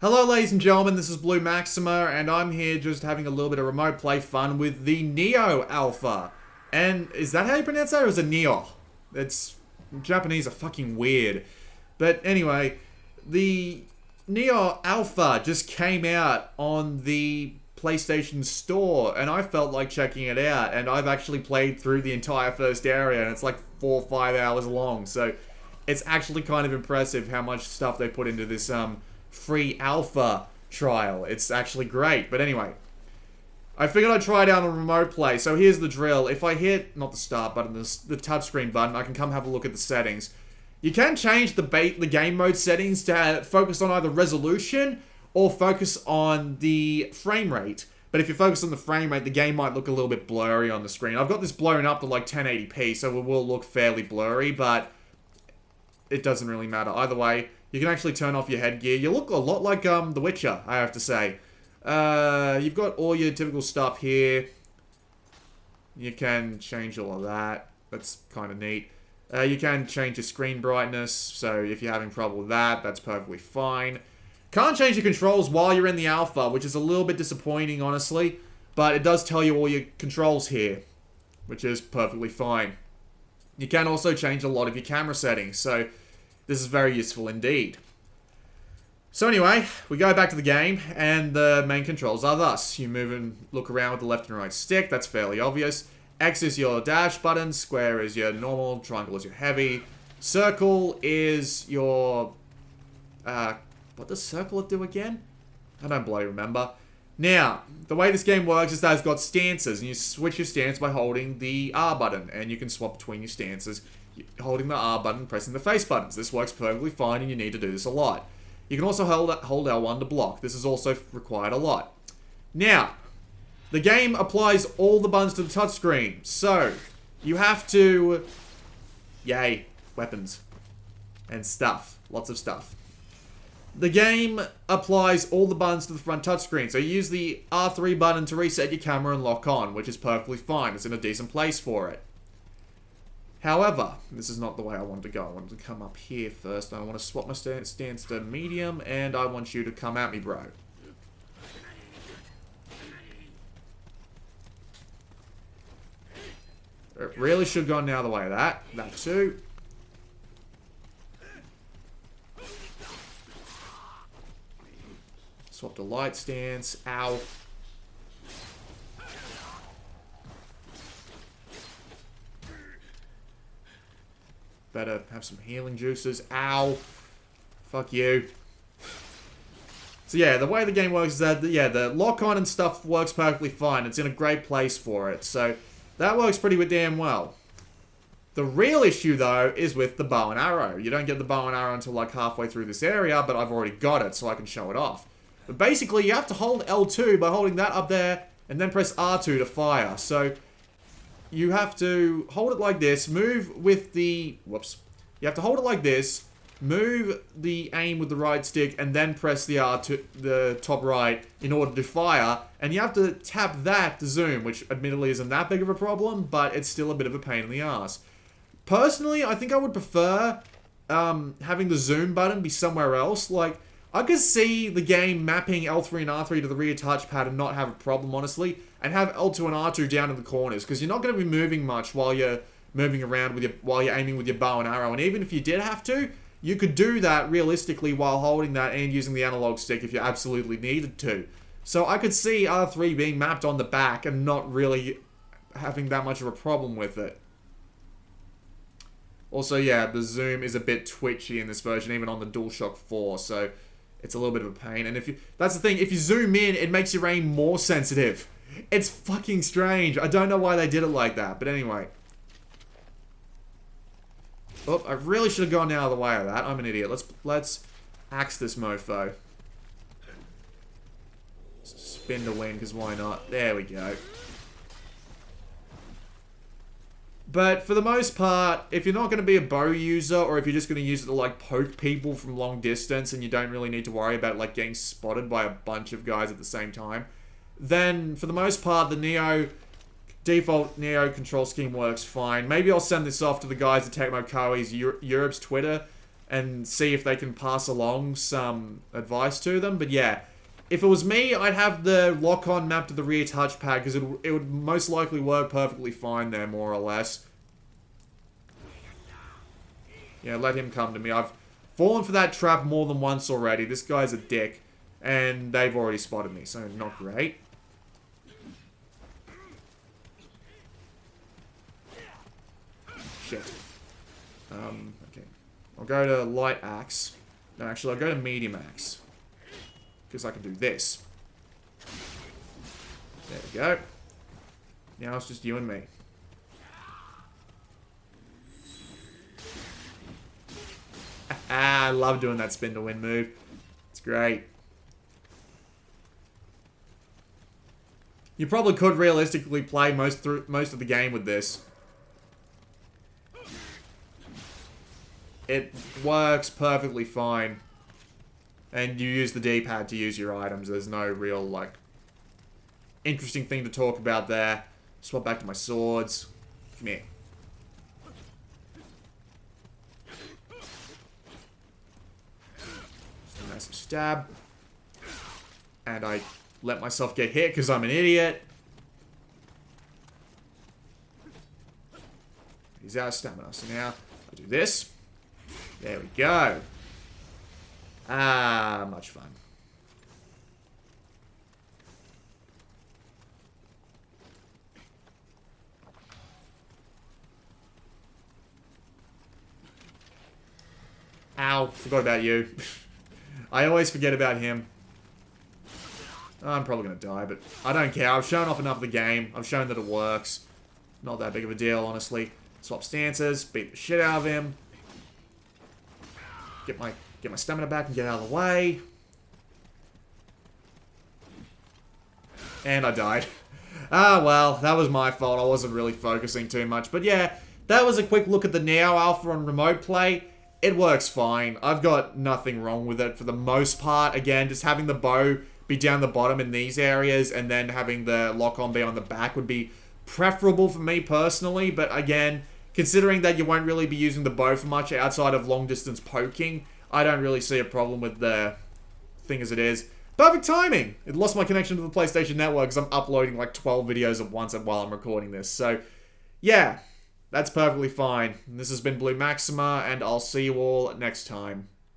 Hello ladies and gentlemen, this is Blue Maxima, and I'm here just having a little bit of remote play fun with the Nioh Alpha. And is that how you pronounce that, or is it Nioh? It's Japanese are fucking weird. But anyway, the Nioh Alpha just came out on the PlayStation Store, and I felt like checking it out, and I've actually played through the entire first area, and it's like 4 or 5 hours long, so it's actually kind of impressive how much stuff they put into this, free alpha trial. It's actually great. But anyway, I figured I'd try it out on remote play. So here's the drill. If I hit, not the start button, the touchscreen button, I can come have a look at the settings. You can change the game mode settings to focus on either resolution or focus on the frame rate. But if you focus on the frame rate, the game might look a little bit blurry on the screen. I've got this blown up to like 1080p, so it will look fairly blurry, but it doesn't really matter. Either way, you can actually turn off your headgear. You look a lot like The Witcher, I have to say. You've got all your typical stuff here. You can change all of that. That's kind of neat. You can change your screen brightness, so if you're having trouble with that, that's perfectly fine. Can't change your controls while you're in the alpha, which is a little bit disappointing, honestly. But it does tell you all your controls here, which is perfectly fine. You can also change a lot of your camera settings, so this is very useful indeed. So anyway, we go back to the game, and the main controls are thus. You move and look around with the left and right stick, that's fairly obvious. X is your dash button, square is your normal, triangle is your heavy. Circle is your... what does circle do again? I don't bloody remember. Now, the way this game works is that it's got stances, and you switch your stance by holding the R button, and you can swap between your stances holding the R button, pressing the face buttons. This works perfectly fine, and you need to do this a lot. You can also hold L1 to block. This is also required a lot. Now, the game applies all the buttons to the touchscreen, so you have to... Yay, weapons and stuff. Lots of stuff. The game applies all the buttons to the front touchscreen, so you use the R3 button to reset your camera and lock on, which is perfectly fine. It's in a decent place for it. However, this is not the way I wanted to go. I wanted to come up here first. I want to swap my stance to medium, and I want you to come at me, bro. It really should have gone the other way. That too. Swap to light stance. Ow. Better have some healing juices. Ow. Fuck you. So yeah, the way the game works is that, yeah, the lock-on and stuff works perfectly fine. It's in a great place for it. So that works pretty damn well. The real issue, though, is with the bow and arrow. You don't get the bow and arrow until like halfway through this area, but I've already got it, so I can show it off. But basically, you have to hold L2 by holding that up there, and then press R2 to fire. So you have to hold it like this, move with the... Whoops. You have to hold it like this, move the aim with the right stick, and then press the R2, the top right, in order to fire. And you have to tap that to zoom, which admittedly isn't that big of a problem, but it's still a bit of a pain in the ass. Personally, I think I would prefer having the zoom button be somewhere else. Like, I could see the game mapping L3 and R3 to the rear touchpad and not have a problem, honestly, and have L2 and R2 down in the corners, because you're not going to be moving much while you're moving around with while you're aiming with your bow and arrow. And even if you did have to, you could do that realistically while holding that and using the analog stick if you absolutely needed to. So I could see R3 being mapped on the back and not really having that much of a problem with it. Also, yeah, the zoom is a bit twitchy in this version, even on the DualShock 4, so it's a little bit of a pain. And that's the thing, if you zoom in, it makes your aim more sensitive. It's fucking strange. I don't know why they did it like that, but anyway. Oh, I really should have gone the other way of that. I'm an idiot. Let's axe this mofo. Spin to win, because why not? There we go. But for the most part, if you're not going to be a bow user, or if you're just going to use it to like poke people from long distance and you don't really need to worry about like getting spotted by a bunch of guys at the same time, then for the most part, the default Nioh control scheme works fine. Maybe I'll send this off to the guys at Tecmo Koei's Europe's Twitter and see if they can pass along some advice to them. But yeah, if it was me, I'd have the lock-on map to the rear touchpad, because it would most likely work perfectly fine there, more or less. Yeah, let him come to me. I've fallen for that trap more than once already. This guy's a dick. And they've already spotted me, so not great. Shit. Okay. I'll go to light axe. No, actually, I'll go to medium axe. Because I can do this. There we go. Now it's just you and me. I love doing that spin to win move. It's great. You probably could realistically play most of the game with this. It works perfectly fine. And you use the D-pad to use your items. There's no real, like, interesting thing to talk about there. Swap back to my swords. Come here. Just a massive stab. And I let myself get hit because I'm an idiot. He's out of stamina. So now I do this. There we go. Ah, much fun. Ow, forgot about you. I always forget about him. I'm probably going to die, but I don't care. I've shown off enough of the game. I've shown that it works. Not that big of a deal, honestly. Swap stances, beat the shit out of him. Get my stamina back and get out of the way. And I died. Ah, well, that was my fault. I wasn't really focusing too much. But yeah, that was a quick look at the Nioh Alpha on remote play. It works fine. I've got nothing wrong with it for the most part. Again, just having the bow be down the bottom in these areas and then having the lock-on be on the back would be preferable for me personally. But again, considering that you won't really be using the bow for much outside of long-distance poking, I don't really see a problem with the thing as it is. Perfect timing! It lost my connection to the PlayStation Network because I'm uploading like 12 videos at once while I'm recording this. So, yeah, that's perfectly fine. This has been Blue Maxima, and I'll see you all next time.